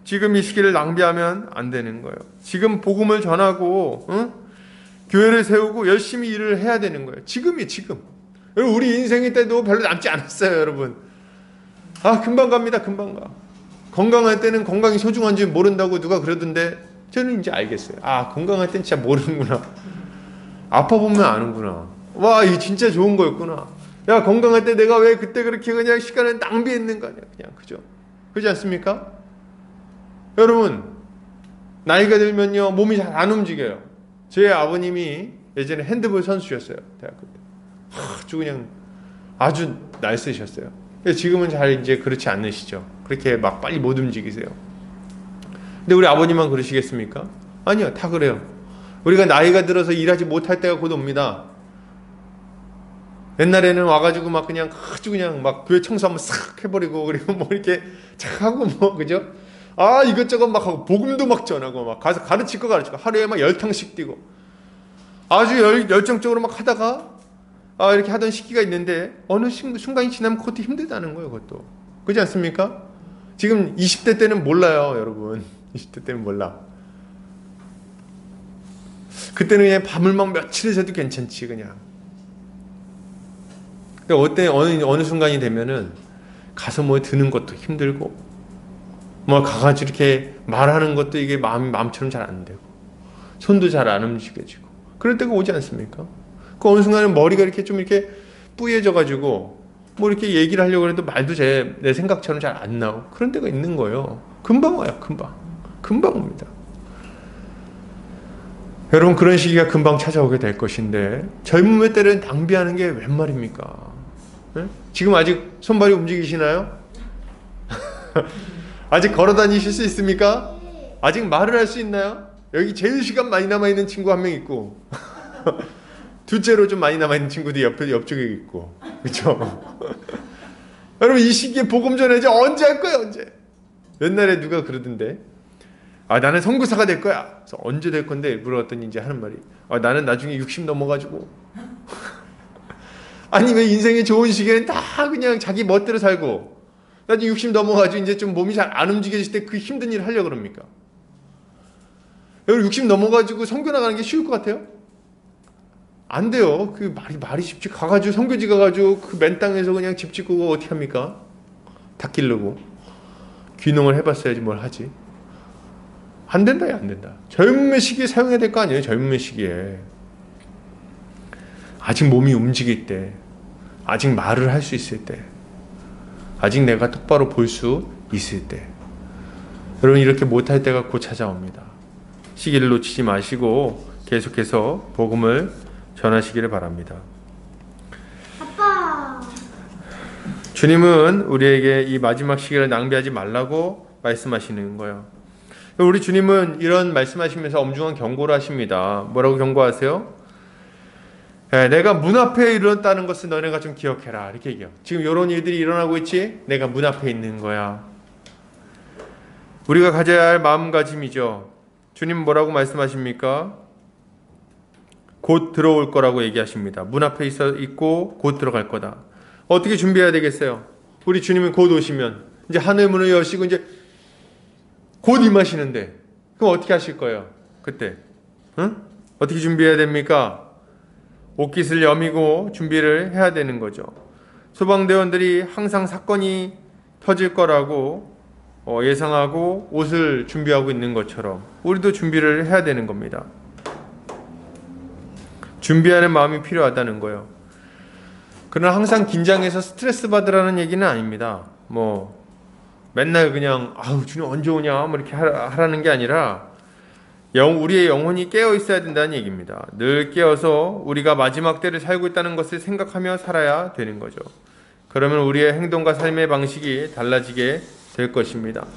지금 이 시기를 낭비하면 안 되는 거예요. 지금 복음을 전하고 교회를 세우고 열심히 일을 해야 되는 거예요. 지금. 여러분 우리 인생의 때도 별로 남지 않았어요. 여러분 금방 갑니다. 금방 가. 건강할 때는 건강이 소중한지 모른다고 누가 그러던데 저는 이제 알겠어요. 건강할 땐 진짜 모르는구나. 아파 보면 아는구나. 와, 이게 진짜 좋은 거였구나. 야, 건강할 때 내가 왜 그때 그렇게 그냥 시간을 낭비했는가? 그냥 그죠? 그렇지 않습니까? 여러분 나이가 들면요 몸이 잘 안 움직여요. 제 아버님이 예전에 핸드볼 선수셨어요. 대학교 때. 아주 날쌔셨어요. 지금은 잘 이제 그렇지 않으시죠. 그렇게 막 빨리 못 움직이세요. 근데 우리 아버님만 그러시겠습니까? 아니요, 다 그래요. 우리가 나이가 들어서 일하지 못할 때가 곧 옵니다. 옛날에는 와가지고 막 그냥 아주 그냥 막 교회 청소 한번 싹 해버리고 그리고 뭐 이렇게 착 하고 뭐 그죠? 이것저것 막 하고 복음도 막 전하고 막 가서 가르칠 거 가르치고 하루에 막 10탕씩 뛰고 아주 열정적으로 막 하다가 이렇게 하던 시기가 있는데 어느 순간이 지나면 그것도 힘들다는 거예요. 그것도. 그렇지 않습니까? 지금 20대 때는 몰라요. 여러분 20대 때는 몰라. 그때는 그냥 밤을 막 며칠을 새도 괜찮지 그냥. 근데 어느 순간이 되면은 가서 뭐 드는 것도 힘들고 뭐 가가지고 이렇게 말하는 것도 이게 마음처럼 잘 안 되고 손도 잘 안 움직여지고 그럴 때가 오지 않습니까? 그 어느 순간에 머리가 이렇게 좀 이렇게 뿌얘져가지고 뭐 이렇게 얘기를 하려고 해도 말도 내 생각처럼 잘 안 나오고 그런 때가 있는 거예요. 금방 와요. 금방 옵니다. 여러분 그런 시기가 금방 찾아오게 될 것인데 젊음의 때를 낭비하는 게 웬 말입니까? 네? 지금 아직 손발이 움직이시나요? 아직 걸어 다니실 수 있습니까? 아직 말을 할 수 있나요? 여기 제일 시간 많이 남아있는 친구 한 명 있고 둘째로 좀 많이 남아있는 친구도 옆쪽에 있고 그렇죠? 여러분 이 시기에 복음 전해야지 언제 할 거야 언제? 옛날에 누가 그러던데 나는 선교사가 될 거야. 그래서 언제 될 건데 물어봤더니 이제 하는 말이 나는 나중에 60 넘어가지고 아니 왜 인생의 좋은 시기에는 다 그냥 자기 멋대로 살고 나중에 60 넘어가지고 이제 좀 몸이 잘 안 움직여질 때 그 힘든 일을 하려고 그럽니까? 여러분 60 넘어가지고 선교 나가는 게 쉬울 것 같아요? 안 돼요. 그 말이 쉽지. 가가지고 선교지 가가지고 그 맨 땅에서 그냥 집 짓고 어떻게 합니까? 닭 기르고 귀농을 해봤어야지 뭘 하지. 안 된다. 젊은 시기에 사용해야 될 거 아니에요. 젊은 시기에 아직 몸이 움직일 때, 아직 말을 할 수 있을 때, 아직 내가 똑바로 볼 수 있을 때. 여러분 이렇게 못할 때가 곧 찾아옵니다. 시기를 놓치지 마시고 계속해서 복음을 전하시기를 바랍니다. 아빠. 주님은 우리에게 이 마지막 시기를 낭비하지 말라고 말씀하시는 거예요. 우리 주님은 이런 말씀하시면서 엄중한 경고를 하십니다. 뭐라고 경고하세요? 내가 문 앞에 일어났다는 것을 너네가 좀 기억해라. 이렇게 얘기해요. 지금 이런 일들이 일어나고 있지? 내가 문 앞에 있는 거야. 우리가 가져야 할 마음가짐이죠. 주님 뭐라고 말씀하십니까? 곧 들어올 거라고 얘기하십니다. 문 앞에 있고 곧 들어갈 거다. 어떻게 준비해야 되겠어요? 우리 주님은 곧 오시면 이제 하늘 문을 여시고 이제 곧 임하시는데 그럼 어떻게 하실 거예요? 그때 응? 어떻게 준비해야 됩니까? 옷깃을 여미고 준비를 해야 되는 거죠. 소방대원들이 항상 사건이 터질 거라고 예상하고 옷을 준비하고 있는 것처럼 우리도 준비를 해야 되는 겁니다. 준비하는 마음이 필요하다는 거예요. 그러나 항상 긴장해서 스트레스 받으라는 얘기는 아닙니다. 뭐 맨날 그냥 아우 주님 언제 오냐 뭐 이렇게 하라는 게 아니라 우리의 영혼이 깨어 있어야 된다는 얘기입니다. 늘 깨어서 우리가 마지막 때를 살고 있다는 것을 생각하며 살아야 되는 거죠. 그러면 우리의 행동과 삶의 방식이 달라지게 될 것입니다.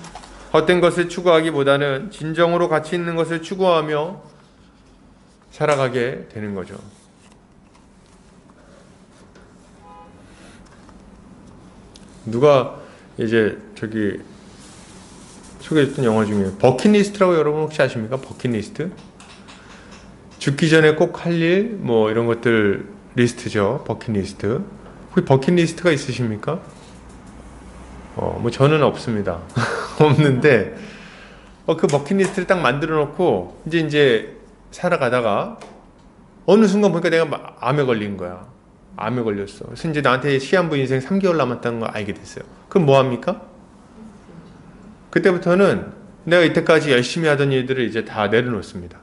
헛된 것을 추구하기보다는 진정으로 가치 있는 것을 추구하며 살아가게 되는 거죠. 누가 이제 저기 소개해줬던 영화 중에 버킷리스트라고 여러분 혹시 아십니까? 버킷리스트? 죽기 전에 꼭 할 일 뭐 이런 것들 리스트죠. 버킷리스트. 혹시 버킷리스트가 있으십니까? 뭐 저는 없습니다. 없는데 그 버킷리스트를 딱 만들어 놓고 이제 살아가다가 어느 순간 보니까 내가 암에 걸린 거야. 암에 걸렸어. 그래서 이제 나한테 시한부 인생 3개월 남았다는 걸 알게 됐어요. 그럼 뭐 합니까? 그때부터는 내가 이때까지 열심히 하던 일들을 이제 다 내려놓습니다.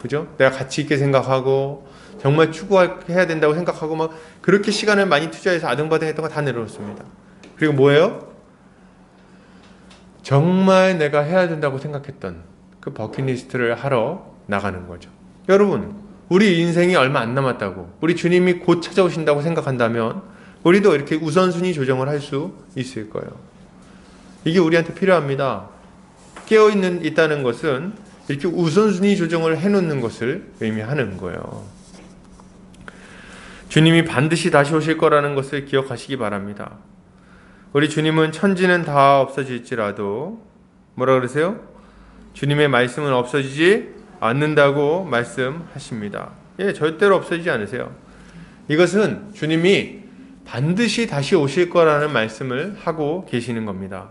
그죠? 내가 가치 있게 생각하고 정말 추구해야 된다고 생각하고 막 그렇게 시간을 많이 투자해서 아등바등 했던 거 다 내려놓습니다. 그리고 뭐예요? 정말 내가 해야 된다고 생각했던 그 버킷리스트를 하러 나가는 거죠. 여러분, 우리 인생이 얼마 안 남았다고, 우리 주님이 곧 찾아오신다고 생각한다면 우리도 이렇게 우선순위 조정을 할 수 있을 거예요. 이게 우리한테 필요합니다. 있다는 것은 이렇게 우선순위 조정을 해놓는 것을 의미하는 거예요. 주님이 반드시 다시 오실 거라는 것을 기억하시기 바랍니다. 우리 주님은 천지는 다 없어질지라도 뭐라 그러세요? 주님의 말씀은 없어지지 않는다고 말씀하십니다. 절대로 없어지지 않으세요. 이것은 주님이 반드시 다시 오실 거라는 말씀을 하고 계시는 겁니다.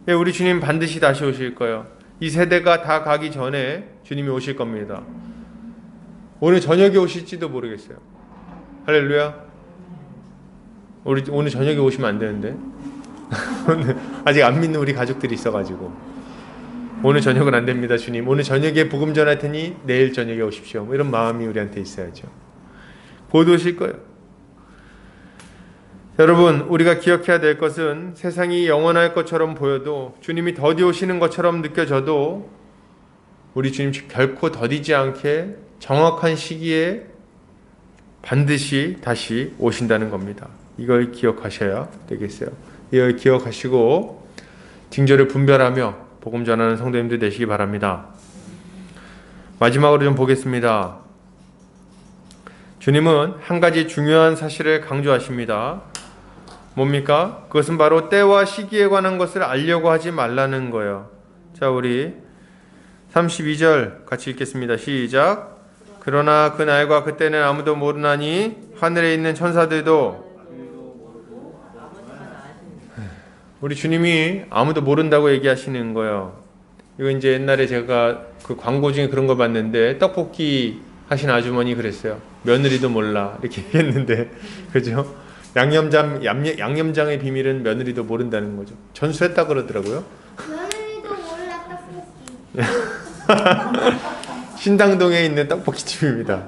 우리 주님 반드시 다시 오실 거예요. 이 세대가 다 가기 전에 주님이 오실 겁니다. 오늘 저녁에 오실지도 모르겠어요. 할렐루야. 우리 오늘 저녁에 오시면 안 되는데 아직 안 믿는 우리 가족들이 있어가지고 오늘 저녁은 안 됩니다. 주님 오늘 저녁에 복음 전할 테니 내일 저녁에 오십시오. 뭐 이런 마음이 우리한테 있어야죠. 곧 오실 거예요. 여러분, 우리가 기억해야 될 것은 세상이 영원할 것처럼 보여도 주님이 더디 오시는 것처럼 느껴져도 우리 주님 결코 더디지 않게 정확한 시기에 반드시 다시 오신다는 겁니다. 이걸 기억하셔야 되겠어요. 이걸 기억하시고 징조를 분별하며 복음 전하는 성도님들 되시기 바랍니다. 마지막으로 좀 보겠습니다. 주님은 한 가지 중요한 사실을 강조하십니다. 뭡니까? 그것은 바로 때와 시기에 관한 것을 알려고 하지 말라는 거예요. 자, 우리 32절 같이 읽겠습니다. 시작. 그러나 그 날과 그때는 아무도 모르나니 하늘에 있는 천사들도. 우리 주님이 아무도 모른다고 얘기하시는 거예요. 이거 이제 옛날에 제가 그 광고 중에 그런 거 봤는데 떡볶이 하신 아주머니 그랬어요. 며느리도 몰라 이렇게 얘기했는데 그죠? 양념장의 비밀은 며느리도 모른다는 거죠. 전수했다 그러더라고요. 며느리도 몰라 떡볶이. 신당동에 있는 떡볶이집입니다.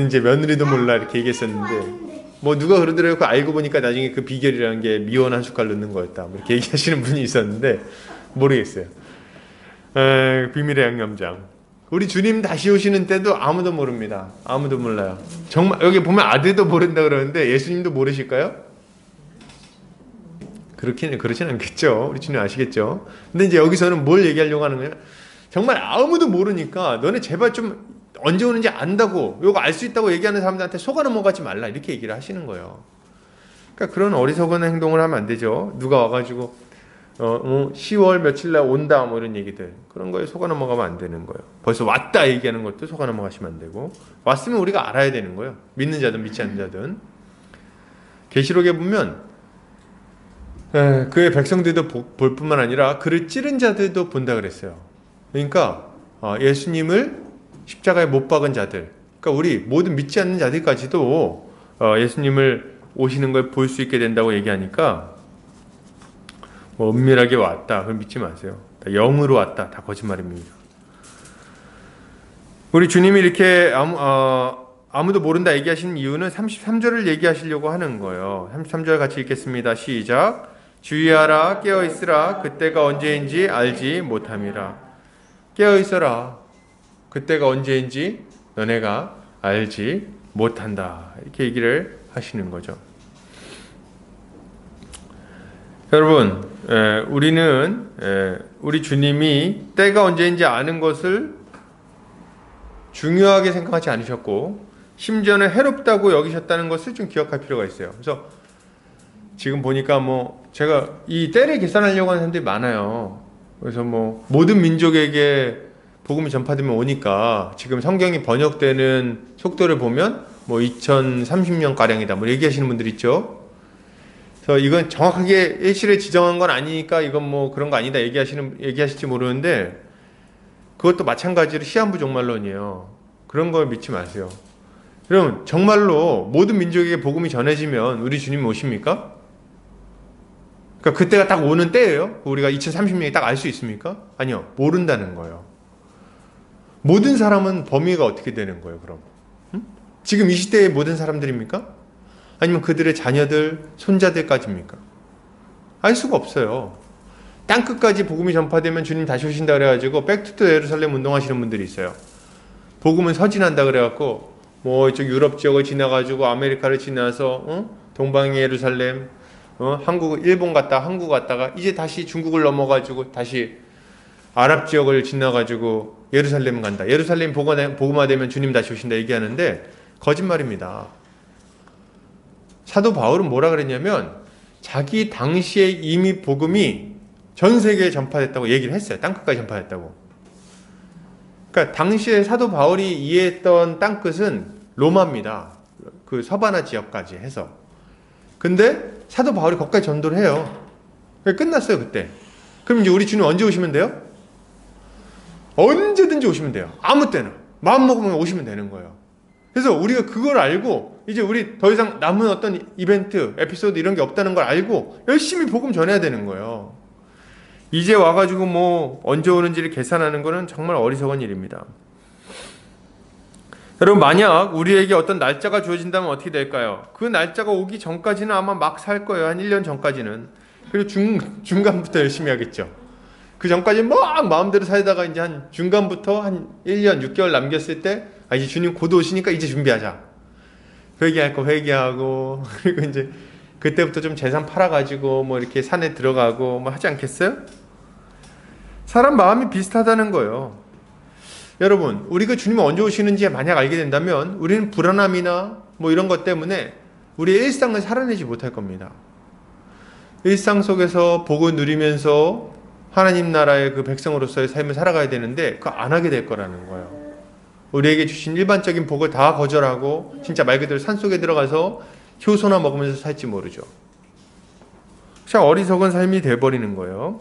이제 며느리도 몰라 이렇게 얘기했었는데 뭐 누가 그러더라고요. 그 알고 보니까 나중에 그 비결이라는 게 미원 한 숟갈 넣는 거였다. 뭐 이렇게 얘기하시는 분이 있었는데 모르겠어요. 비밀의 양념장. 우리 주님 다시 오시는 때도 아무도 모릅니다. 아무도 몰라요. 정말 여기 보면 아들도 모른다 그러는데 예수님도 모르실까요? 그렇진 않겠죠. 우리 주님 아시겠죠. 근데 이제 여기서는 뭘 얘기하려고 하는 거냐? 정말 아무도 모르니까 너네 제발 좀 언제 오는지 안다고, 요거 알 수 있다고 얘기하는 사람들한테 속아 넘어가지 말라, 이렇게 얘기를 하시는 거예요. 그러니까 그런 어리석은 행동을 하면 안 되죠. 누가 와가지고 10월 며칠 날 온다 뭐 이런 얘기들, 그런 거에 속아 넘어가면 안 되는 거예요. 벌써 왔다 얘기하는 것도 속아 넘어가시면 안 되고, 왔으면 우리가 알아야 되는 거예요. 믿는 자든 믿지 않는 자든. 계시록에 보면 그의 백성들도 볼 뿐만 아니라 그를 찌른 자들도 본다 그랬어요. 그러니까 예수님을 십자가에 못 박은 자들, 그러니까 우리 모든 믿지 않는 자들까지도 예수님을 오시는 걸 볼 수 있게 된다고 얘기하니까 뭐 은밀하게 왔다, 그걸 믿지 마세요. 다 영으로 왔다, 다 거짓말입니다. 우리 주님이 이렇게 아무도 모른다 얘기하시는 이유는 33절을 얘기하시려고 하는 거예요. 33절 같이 읽겠습니다. 시작. 주의하라, 깨어있으라, 그때가 언제인지 알지 못함이라. 깨어있어라, 그때가 언제인지 너네가 알지 못한다, 이렇게 얘기를 하시는 거죠. 여러분, 우리는 우리 주님이 때가 언제인지 아는 것을 중요하게 생각하지 않으셨고, 심지어는 해롭다고 여기셨다는 것을 좀 기억할 필요가 있어요. 그래서 지금 보니까 뭐 제가 이 때를 계산하려고 하는 사람들이 많아요. 그래서 뭐 모든 민족에게 복음이 전파되면 오니까 지금 성경이 번역되는 속도를 보면 뭐 2030년 가량이다 뭐 얘기하시는 분들 있죠. 그래서 이건 정확하게 일시를 지정한 건 아니니까 이건 뭐 그런 거 아니다 얘기하실지 모르는데, 그것도 마찬가지로 시한부 종말론이에요. 그런 걸 믿지 마세요. 그럼 정말로 모든 민족에게 복음이 전해지면 우리 주님이 오십니까? 그러니까 그때가 딱 오는 때예요? 우리가 2030년이 딱 알 수 있습니까? 아니요. 모른다는 거예요. 모든 사람은 범위가 어떻게 되는 거예요, 그럼? 지금 이 시대의 모든 사람들입니까? 아니면 그들의 자녀들, 손자들까지입니까? 알 수가 없어요. 땅끝까지 복음이 전파되면 주님 다시 오신다 그래가지고 백투더 예루살렘 운동하시는 분들이 있어요. 복음은 서진한다 그래갖고 뭐 이쪽 유럽 지역을 지나가지고 아메리카를 지나서 동방의 예루살렘, 한국, 일본 갔다 한국 갔다가 이제 다시 중국을 넘어가지고 다시 아랍 지역을 지나가지고 예루살렘 간다. 예루살렘 복음화되면 주님 다시 오신다 얘기하는데 거짓말입니다. 사도 바울은 뭐라 그랬냐면 자기 당시에 이미 복음이 전 세계에 전파됐다고 얘기를 했어요. 땅끝까지 전파됐다고. 그러니까 당시에 사도 바울이 이해했던 땅끝은 로마입니다. 그 서바나 지역까지 해서. 근데 사도 바울이 거기까지 전도를 해요. 끝났어요, 그때. 그럼 이제 우리 주님 언제 오시면 돼요? 언제든지 오시면 돼요. 아무 때나. 마음 먹으면 오시면 되는 거예요. 그래서 우리가 그걸 알고 이제 우리 더 이상 남은 어떤 이벤트, 에피소드 이런 게 없다는 걸 알고 열심히 복음 전해야 되는 거예요. 이제 와가지고 뭐 언제 오는지를 계산하는 거는 정말 어리석은 일입니다. 여러분, 만약 우리에게 어떤 날짜가 주어진다면 어떻게 될까요? 그 날짜가 오기 전까지는 아마 막 살 거예요. 한 1년 전까지는. 그리고 중간부터 열심히 하겠죠. 그 전까지는 막 마음대로 살다가 이제 한 중간부터 한 1년 6개월 남겼을 때 이제 주님 곧 오시니까 이제 준비하자. 회개할 거 회개하고, 그리고 이제 그때부터 좀 재산 팔아가지고 뭐 이렇게 산에 들어가고 뭐 하지 않겠어요? 사람 마음이 비슷하다는 거예요. 여러분, 우리가 주님이 언제 오시는지 만약 알게 된다면 우리는 불안함이나 뭐 이런 것 때문에 우리의 일상을 살아내지 못할 겁니다. 일상 속에서 복을 누리면서 하나님 나라의 그 백성으로서의 삶을 살아가야 되는데 그거 안 하게 될 거라는 거예요. 우리에게 주신 일반적인 복을 다 거절하고 진짜 말 그대로 산속에 들어가서 효소나 먹으면서 살지 모르죠. 참 어리석은 삶이 돼버리는 거예요.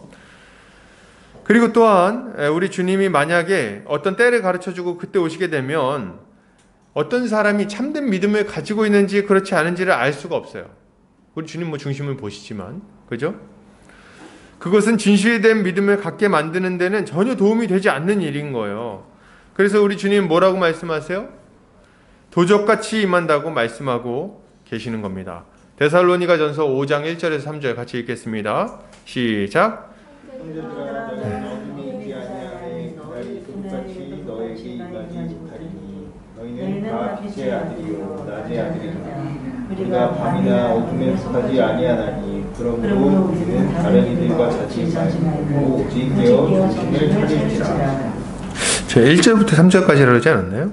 그리고 또한 우리 주님이 만약에 어떤 때를 가르쳐주고 그때 오시게 되면 어떤 사람이 참된 믿음을 가지고 있는지 그렇지 않은지를 알 수가 없어요. 우리 주님 뭐 중심을 보시지만, 그죠? 그것은 진실된 믿음을 갖게 만드는 데는 전혀 도움이 되지 않는 일인 거예요. 그래서 우리 주님 뭐라고 말씀하세요? 도적같이 임한다고 말씀하고 계시는 겁니다. 데살로니가전서 5장 1절에서 3절 같이 읽겠습니다. 시작. 형제들아, 너는 어둠이 있지 아니하되 그날이 소같이 너에게 임하지 못하리니 너희는 다 빛의 아들이요 낮의 아들이라. 우리가 밤이나 어둠에 속하지 아니하나니 그러므로 우리는 다른 이들과 자지 말고 오직 깨어 정신을 차릴지라. 제가 1절부터 3절까지 그러지 않았나요?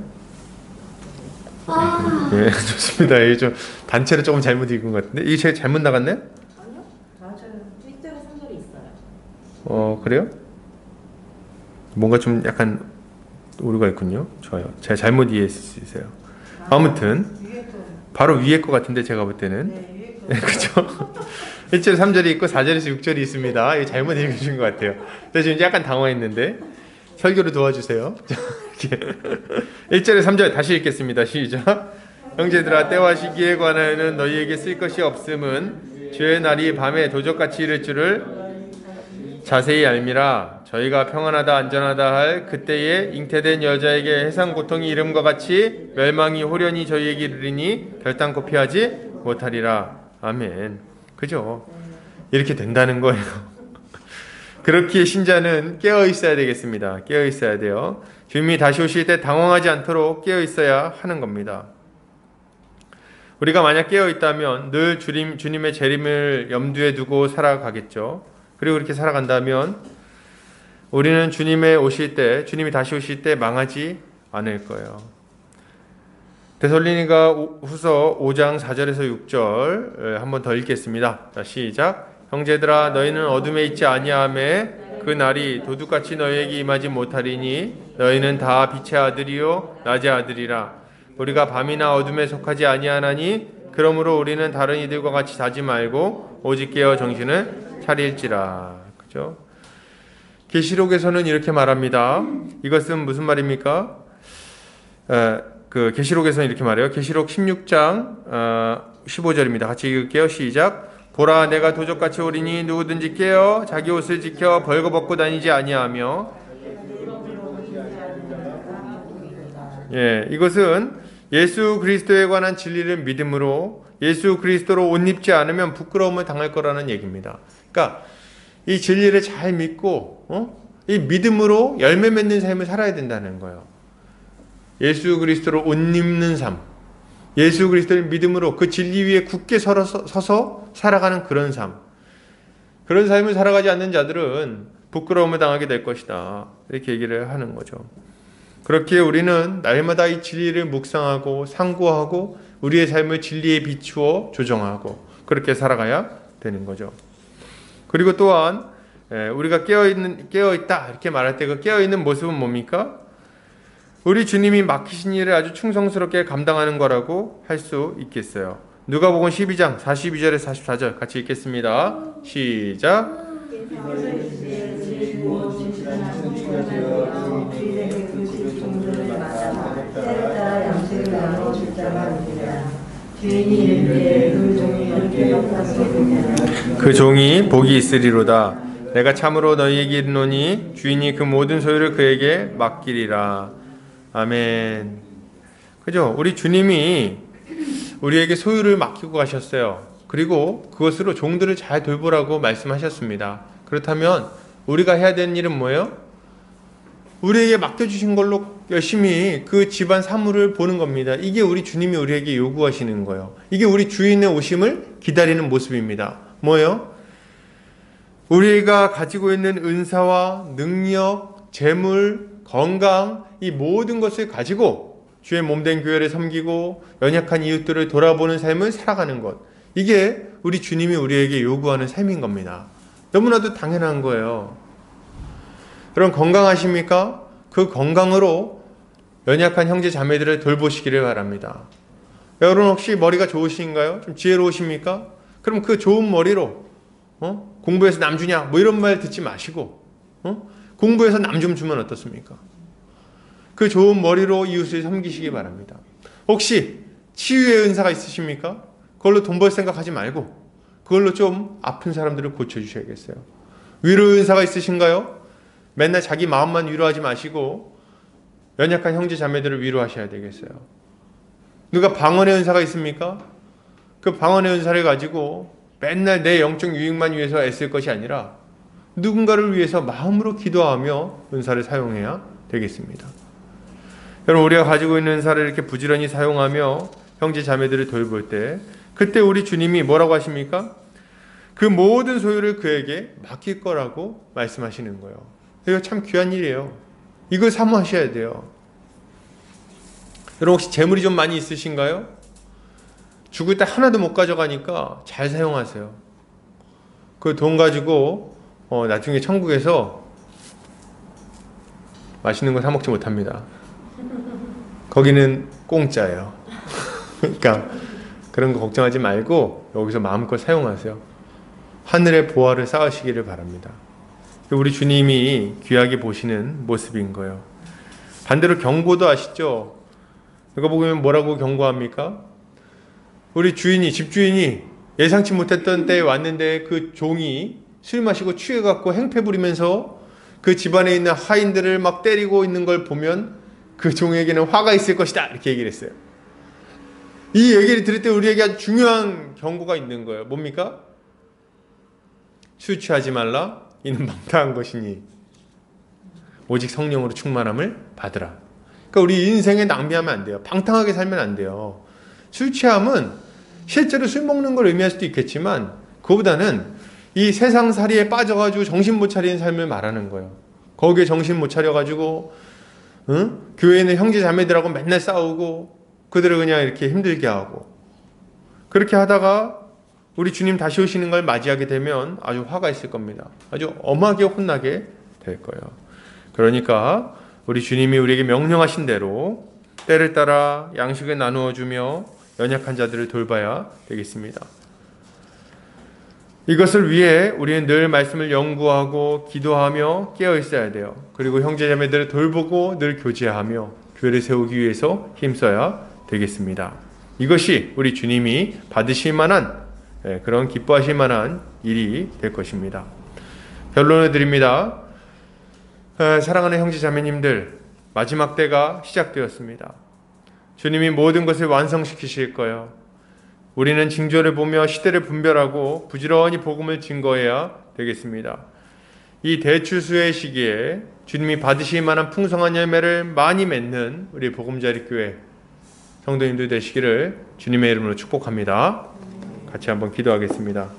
아, 예, 좋습니다. 이게 좀 단체로 조금 잘못 읽은 것 같은데 이게 제가 잘못 나갔나요? 아니요. 맞아요. 1절에 3절에 있어요. 그래요? 뭔가 좀 약간 오류가 있군요. 좋아요. 제가 잘못 이해했을 수 있어요. 아무튼 바로 위에 것 같은데 제가 볼 때는 네, 그렇죠. 1절에 3절이 있고 4절에서 6절이 있습니다. 이거 잘못 읽으신 것 같아요. 그래서 지금 약간 당황했는데 설교를 도와주세요. 1절에 3절 다시 읽겠습니다. 시작. 형제들아 때와 시기에 관하여는 너희에게 쓸 것이 없음은 주의 날이 밤에 도적같이 이를 줄을 자세히 알미라. 저희가 평안하다 안전하다 할 그때에 잉태된 여자에게 해상 고통이 이름과 같이 멸망이 호련히 저희에게 이르리니 결단코 피하지 못하리라. 아멘. 그죠? 이렇게 된다는 거예요. 그렇기에 신자는 깨어 있어야 되겠습니다. 깨어 있어야 돼요. 주님이 다시 오실 때 당황하지 않도록 깨어 있어야 하는 겁니다. 우리가 만약 깨어 있다면 늘 주님의 재림을 염두에 두고 살아가겠죠. 그리고 그렇게 살아간다면 우리는 주님이 다시 오실 때 망하지 않을 거예요. 데살로니가 후서 5장 4절에서 6절 한번 더 읽겠습니다. 자, 시작. 형제들아 너희는 어둠에 있지 아니하매 그 날이 도둑같이 너희에게 임하지 못하리니 너희는 다 빛의 아들이요 낮의 아들이라. 우리가 밤이나 어둠에 속하지 아니하나니 그러므로 우리는 다른 이들과 같이 자지 말고 오직 깨어 정신을 차릴지라. 그죠? 계시록에서는 이렇게 말합니다. 이것은 무슨 말입니까? 계시록에서는 이렇게 말해요. 계시록 16장 15절입니다. 같이 읽을게요. 시작. 보라 내가 도적같이 오리니 누구든지 깨어 자기 옷을 지켜 벌거벗고 다니지 아니하며. 예, 이것은 예수 그리스도에 관한 진리를 믿음으로 예수 그리스도로 옷 입지 않으면 부끄러움을 당할 거라는 얘기입니다. 그러니까 이 진리를 잘 믿고 이 믿음으로 열매 맺는 삶을 살아야 된다는 거예요. 예수 그리스도로 옷 입는 삶, 예수 그리스도를 믿음으로 그 진리 위에 굳게 서서 살아가는 그런 삶. 그런 삶을 살아가지 않는 자들은 부끄러움을 당하게 될 것이다. 이렇게 얘기를 하는 거죠. 그렇기에 우리는 날마다 이 진리를 묵상하고 상고하고 우리의 삶을 진리에 비추어 조정하고 그렇게 살아가야 되는 거죠. 그리고 또한 우리가 깨어있다 이렇게 말할 때 그 깨어있는 모습은 뭡니까? 우리 주님이 맡기신 일을 아주 충성스럽게 감당하는 거라고 할 수 있겠어요. 누가복음 12장 42절에서 44절 같이 읽겠습니다. 시작. 그 종이 복이 있으리로다. 내가 참으로 너희에게 이르노니 주인이 그 모든 소유를 그에게 맡기리라. 아멘. 그죠? 우리 주님이 우리에게 소유를 맡기고 가셨어요. 그리고 그것으로 종들을 잘 돌보라고 말씀하셨습니다. 그렇다면 우리가 해야 되는 일은 뭐예요? 우리에게 맡겨주신 걸로 열심히 그 집안 사물을 보는 겁니다. 이게 우리 주님이 우리에게 요구하시는 거예요. 이게 우리 주인의 오심을 기다리는 모습입니다. 뭐예요? 우리가 가지고 있는 은사와 능력, 재물, 건강, 이 모든 것을 가지고 주의 몸된 교회를 섬기고 연약한 이웃들을 돌아보는 삶을 살아가는 것. 이게 우리 주님이 우리에게 요구하는 삶인 겁니다. 너무나도 당연한 거예요. 여러분 건강하십니까? 그 건강으로 연약한 형제 자매들을 돌보시기를 바랍니다. 여러분 혹시 머리가 좋으신가요? 좀 지혜로우십니까? 그럼 그 좋은 머리로 공부해서 남 주냐? 뭐 이런 말 듣지 마시고 공부해서 남 좀 주면 어떻습니까? 그 좋은 머리로 이웃을 섬기시기 바랍니다. 혹시 치유의 은사가 있으십니까? 그걸로 돈 벌 생각하지 말고 그걸로 좀 아픈 사람들을 고쳐주셔야겠어요. 위로의 은사가 있으신가요? 맨날 자기 마음만 위로하지 마시고 연약한 형제 자매들을 위로하셔야 되겠어요. 누가 방언의 은사가 있습니까? 그 방언의 은사를 가지고 맨날 내 영적 유익만 위해서 애쓸 것이 아니라 누군가를 위해서 마음으로 기도하며 은사를 사용해야 되겠습니다. 여러분 우리가 가지고 있는 은사를 이렇게 부지런히 사용하며 형제 자매들을 돌볼 때 그때 우리 주님이 뭐라고 하십니까? 그 모든 소유를 그에게 맡길 거라고 말씀하시는 거예요. 이거 참 귀한 일이에요. 이걸 사모하셔야 돼요. 여러분 혹시 재물이 좀 많이 있으신가요? 죽을 때 하나도 못 가져가니까 잘 사용하세요. 그 돈 가지고 나중에 천국에서 맛있는 거 사 먹지 못합니다. 거기는 공짜예요. 그러니까 그런 거 걱정하지 말고 여기서 마음껏 사용하세요. 하늘의 보화를 쌓으시기를 바랍니다. 우리 주님이 귀하게 보시는 모습인 거예요. 반대로 경고도 아시죠? 이거 보면 뭐라고 경고합니까? 우리 주인이, 집주인이 예상치 못했던 때에 왔는데 그 종이 술 마시고 취해갖고 행패 부리면서 그 집안에 있는 하인들을 막 때리고 있는 걸 보면 그 종에게는 화가 있을 것이다, 이렇게 얘기를 했어요. 이 얘기를 들을 때 우리에게 아주 중요한 경고가 있는 거예요. 뭡니까? 술 취하지 말라, 이는 방탕한 것이니 오직 성령으로 충만함을 받으라. 그러니까 우리 인생에 낭비하면 안 돼요. 방탕하게 살면 안 돼요. 술 취함은 실제로 술 먹는 걸 의미할 수도 있겠지만 그거보다는 이 세상살이에 빠져가지고 정신 못 차리는 삶을 말하는 거예요. 거기에 정신 못 차려가지고 교회에 있는 형제 자매들하고 맨날 싸우고 그들을 그냥 이렇게 힘들게 하고, 그렇게 하다가 우리 주님 다시 오시는 걸 맞이하게 되면 아주 화가 있을 겁니다. 아주 엄하게 혼나게 될 거예요. 그러니까 우리 주님이 우리에게 명령하신 대로 때를 따라 양식을 나누어 주며 연약한 자들을 돌봐야 되겠습니다. 이것을 위해 우리는 늘 말씀을 연구하고 기도하며 깨어 있어야 돼요. 그리고 형제자매들을 돌보고 늘 교제하며 교회를 세우기 위해서 힘써야 되겠습니다. 이것이 우리 주님이 받으실 만한, 그런 기뻐하실 만한 일이 될 것입니다. 결론을 드립니다. 사랑하는 형제자매님들, 마지막 때가 시작되었습니다. 주님이 모든 것을 완성시키실 거예요. 우리는 징조를 보며 시대를 분별하고 부지런히 복음을 증거해야 되겠습니다. 이 대추수의 시기에 주님이 받으실 만한 풍성한 열매를 많이 맺는 우리 보금자리 교회 성도님들 되시기를 주님의 이름으로 축복합니다. 같이 한번 기도하겠습니다.